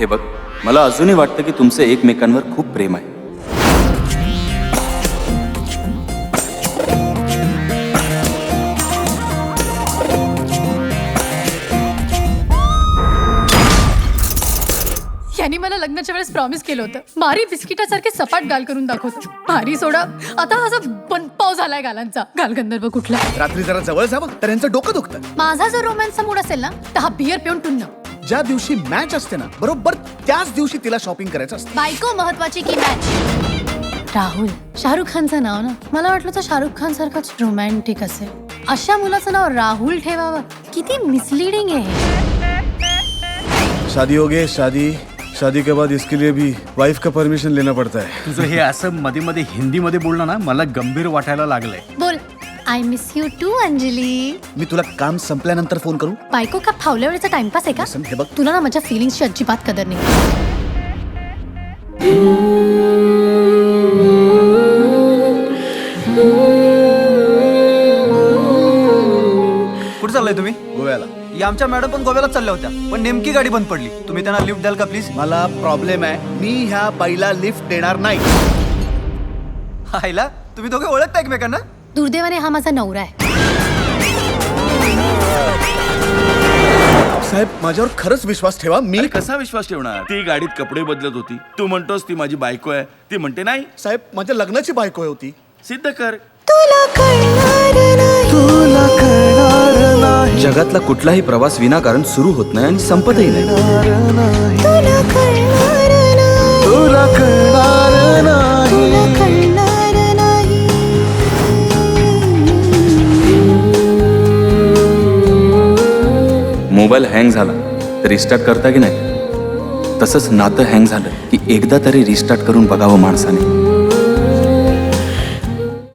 हे बघ, मला अजूनही वाटतं की तुमचं एकमेकांवर खूप प्रेम आहे. यांनी मला लग्नाच्या वेळेस प्रॉमिस केलं होतं, मारी बिस्किटासारखे सपाट गाल करून दाखवतो. मारी सोडा, आता असा बनपाव झालाय गालांचा. गालगंधर्व कुठला. रात्री जरा जवळ जावं तर यांचं डोकं दुखतं. माझा जर रोमॅन्सचा मूड असेल ना, तर हा बियर पिऊन टुन्न. ज्या दिवशी मॅच असते ना, बरोबर त्याच दिवशी तिला शॉपिंग करायचं असतं. बायको महत्वाची की मॅच. राहुल, शाहरुख खानचं नाव ना, मला वाटलं तर शाहरुख खान सारखंच रोमॅन्टिक असेल. अशा मुलाचं नाव राहुल ठेवावं, किती मिसलिडिंग आहे. शादी हो गई, शादी के बाद इसके लिए भी वाइफ का परमिशन लेना पड़ता है. तुझं हे असं मध्ये मध्ये हिंदी मध्ये बोलणं ना मला गंभीर वाटायला लागलंय. बोल, I miss you too Anjali. मी तुला काम संपल्यानंतर फोन करू. बायको का फावल्या वेळेचा टाइमपास आहे का? लसन, हे बघ. तुला ना माझ्या फिलिंग्सची अजिबात कदर नाही. कुठे चाललाय तुम्ही? गोव्याला. या आमच्या मॅडम पण गोव्याला चालल्या होत्या, पण नेमकी गाडी बंद पडली. तुम्ही त्यांना लिफ्ट द्याल का प्लीज? मला प्रॉब्लेम आहे, मी ह्या बाईला लिफ्ट देणार नाही. हायला, तुम्ही दोघे ओळखता एकमेकांना? दुर्दैवाने हा माझा नवरा आहे. साहेब, माझ्यावर खरंच विश्वास ठेवा. मी अरे कसा विश्वास ठेवणार? ती गाडीत कपडे बदलत होती, तू म्हणतोस ती माझी बायको आहे, ती म्हणते नाही. साहेब, माझ्या लग्नाची बायको होती. सिद्ध कर. जगातला कुठलाही प्रवास विनाकारण सुरू होत नाही आणि संपतही नाही. मोबाईल हँग झाला तर रिस्टार्ट करता की नाही, तसंच नातं हँग झालं की एकदा तरी रिस्टार्ट करून बघावं माणसाने.